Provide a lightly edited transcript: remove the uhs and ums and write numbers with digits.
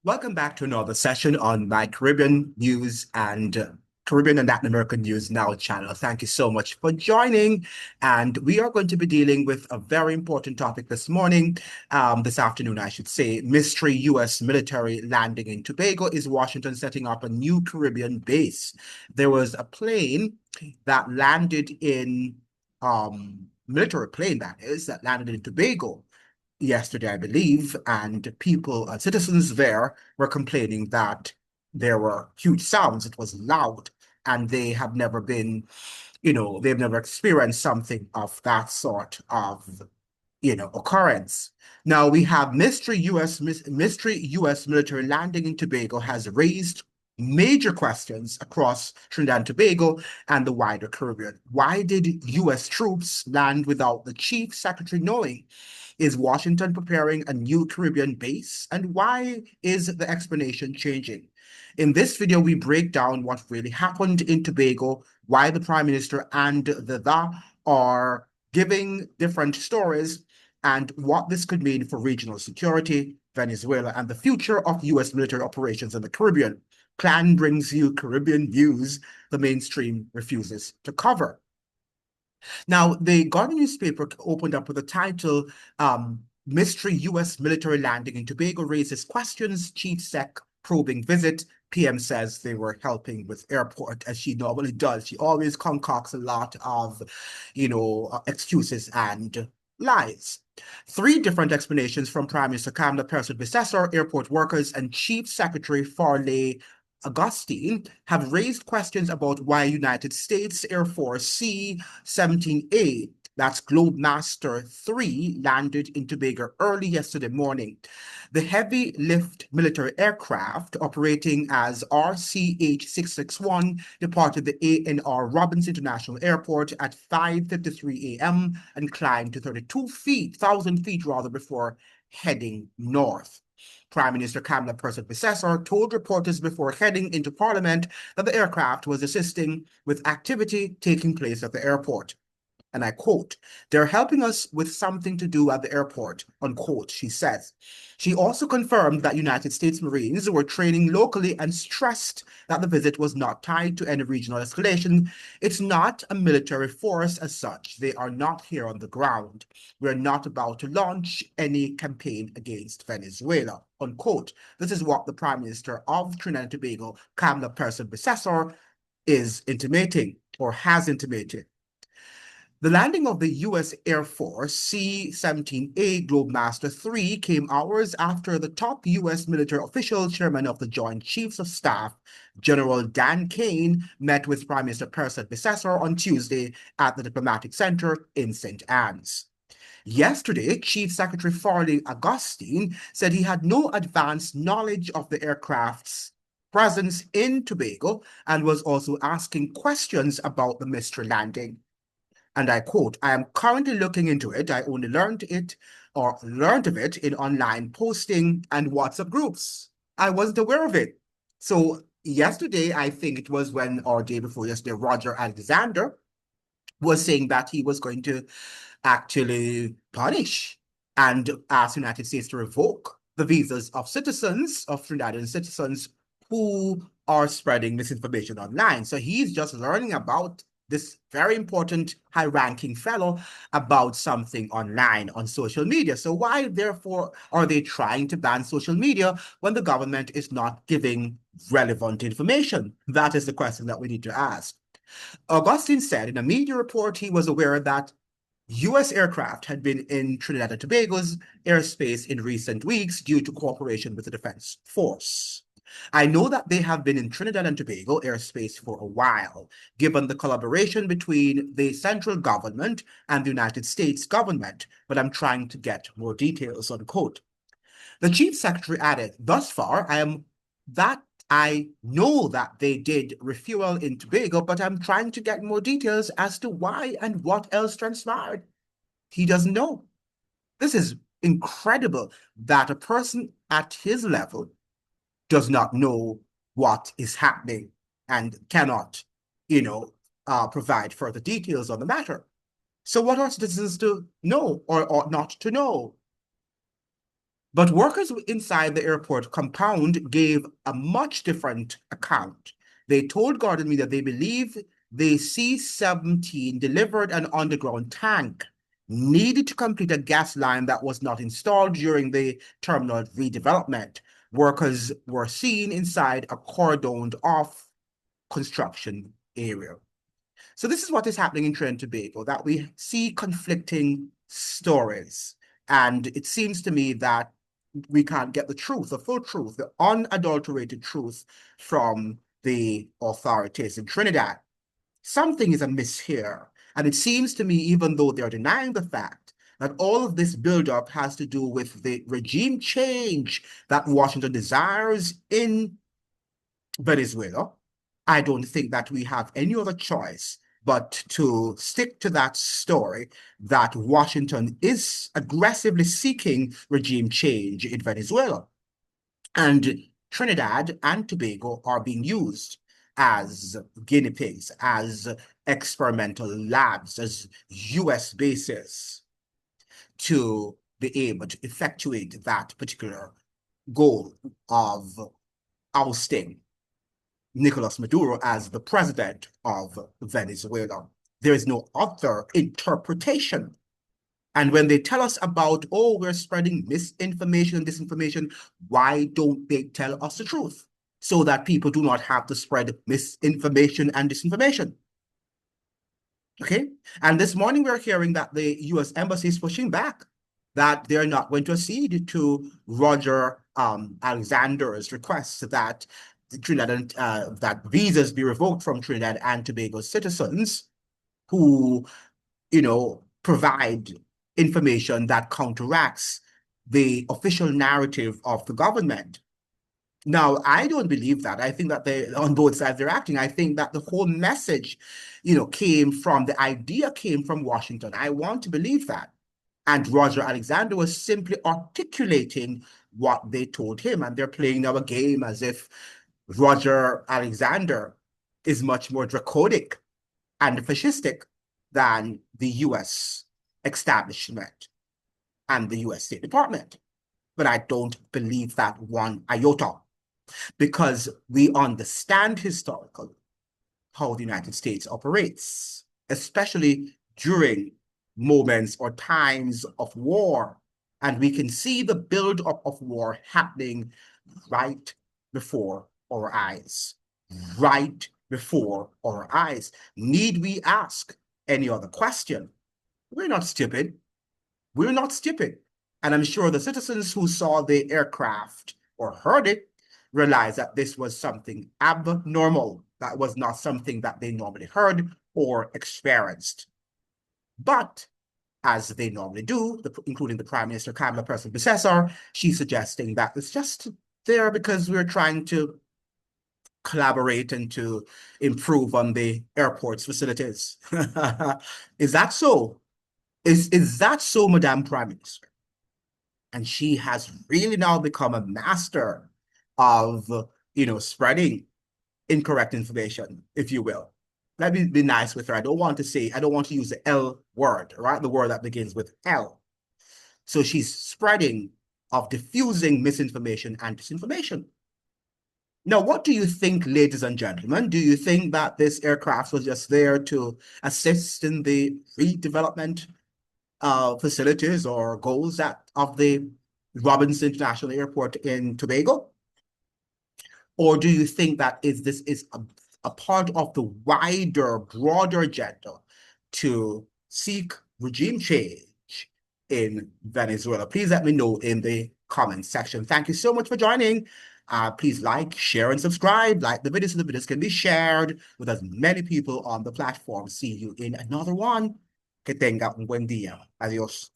Welcome back to another session on my Caribbean news and Caribbean and Latin American News Now channel. Thank you so much for joining. And we are going to be dealing with a very important topic this morning, this afternoon, I should say. Mystery U.S. military landing in Tobago. Is Washington setting up a new Caribbean base? There was a plane that landed in, military plane that is, that landed in Tobago yesterday, I believe, and people, citizens there were complaining that there were huge sounds. It was loud, and they have never been, they've never experienced something of that sort of, occurrence. Now we have mystery U.S. military landing in Tobago has raised major questions across Trinidad and Tobago and the wider Caribbean. Why did U.S. troops land without the chief secretary knowing? Is Washington preparing a new Caribbean base? And why is the explanation changing? In this video, we break down what really happened in Tobago, why the Prime Minister and the are giving different stories, and what this could mean for regional security, Venezuela, and the future of U.S. military operations in the Caribbean. CLANN brings you Caribbean news the mainstream refuses to cover. Now, the Guardian newspaper opened up with the title, Mystery U.S. Military Landing in Tobago Raises Questions, Chief Sec Probing Visit. PM says they were helping with airport, as she normally does. She always concocts a lot of, excuses and lies. Three different explanations from Prime Minister Kamala Persson-Bissessor, airport workers, and Chief Secretary Farley Augustine have raised questions about why United States Air Force C-17A, that's Globemaster 3, landed in Tobago early yesterday morning. The heavy lift military aircraft operating as RCH-661 departed the ANR Robins International Airport at 5:53 a.m. and climbed to 32,000 feet before heading north. Prime Minister Kamala Persson-Bissessor told reporters before heading into Parliament that the aircraft was assisting with activity taking place at the airport. And I quote, "They're helping us with something to do at the airport," unquote, she says. She also confirmed that United States Marines were training locally and stressed that the visit was not tied to any regional escalation. It's not a military force as such. They are not here on the ground. We're not about to launch any campaign against Venezuela, unquote. This is what the Prime Minister of Trinidad and Tobago, Kamala Persson-Bissessor, is intimating or has intimated. The landing of the U.S. Air Force C-17A Globemaster 3 came hours after the top U.S. military official, chairman of the Joint Chiefs of Staff, General Dan Kane, met with Prime Minister Persson-Bissessor on Tuesday at the Diplomatic Center in St. Anne's. Yesterday, Chief Secretary Farley Augustine said he had no advanced knowledge of the aircraft's presence in Tobago and was also asking questions about the mystery landing. And I quote, "I am currently looking into it. I only learned of it in online posting and WhatsApp groups. I wasn't aware of it." So yesterday, I think it was or day before yesterday, Roger Alexander was saying that he was going to actually punish and ask the United States to revoke the visas of citizens, of Trinidadian citizens who are spreading misinformation online. So he's just learning about this very important high-ranking fellow about something online on social media. So why, therefore, are they trying to ban social media when the government is not giving relevant information? That is the question that we need to ask. Augustine said in a media report he was aware that U.S. aircraft had been in Trinidad and Tobago's airspace in recent weeks due to cooperation with the Defense Force. "I know that they have been in Trinidad and Tobago airspace for a while, given the collaboration between the central government and the United States government, but I'm trying to get more details," unquote. The chief secretary added, "Thus far, I know that they did refuel in Tobago, but I'm trying to get more details as to why and what else transpired." He doesn't know. This is incredible that a person at his level does not know what is happening and cannot, provide further details on the matter. So what are citizens to know or ought not to know? But workers inside the airport compound gave a much different account. They told Guardian Media they believe the C-17 delivered an underground tank needed to complete a gas line that was not installed during the terminal redevelopment. Workers were seen inside a cordoned off construction area. So this is what is happening in Trinidad and Tobago, that we see conflicting stories. And it seems to me that we can't get the truth, the full truth, the unadulterated truth from the authorities in Trinidad. Something is amiss here. And it seems to me, even though they're denying the fact, that all of this buildup has to do with the regime change that Washington desires in Venezuela. I don't think that we have any other choice but to stick to that story that Washington is aggressively seeking regime change in Venezuela. And Trinidad and Tobago are being used as guinea pigs, as experimental labs, as US bases to be able to effectuate that particular goal of ousting Nicolas Maduro as the president of Venezuela. There is no other interpretation. And when they tell us about, oh, we're spreading misinformation and disinformation, why don't they tell us the truth so that people do not have to spread misinformation and disinformation? Okay? And this morning we're hearing that the US Embassy is pushing back, that they're not going to accede to Roger Alexander's request that Trinidad that visas be revoked from Trinidad and Tobago citizens who, provide information that counteracts the official narrative of the government. Now, I don't believe that. I think that they, on both sides, they're acting. I think that the whole message, the idea came from Washington. I want to believe that. And Roger Alexander was simply articulating what they told him. And they're playing now a game as if Roger Alexander is much more draconic and fascistic than the US establishment and the US State Department. But I don't believe that one iota, because we understand historically how the United States operates, especially during moments or times of war. And we can see the build-up of war happening right before our eyes, right before our eyes. Need we ask any other question? We're not stupid. We're not stupid. And I'm sure the citizens who saw the aircraft or heard it realized that this was something abnormal. That was not something that they normally heard or experienced. But as they normally do, including the Prime Minister, Kamala Person-Processor, she's suggesting that it's just there because we're trying to collaborate and to improve on the airport's facilities. Is that so? Is that so, Madame Prime Minister? And she has really now become a master of, spreading incorrect information, if you will. Let me be nice with her. I don't want to use the L word, right? The word that begins with L. So she's spreading of diffusing misinformation and disinformation. Now, what do you think, ladies and gentlemen? Do you think that this aircraft was just there to assist in the redevelopment facilities or goals of the Robinson International Airport in Tobago? Or do you think that this is a part of the wider, broader agenda to seek regime change in Venezuela? Please let me know in the comments section. Thank you so much for joining. Please like, share, and subscribe. Like the videos so the videos can be shared with as many people on the platform. See you in another one. Que tenga un buen día. Adiós.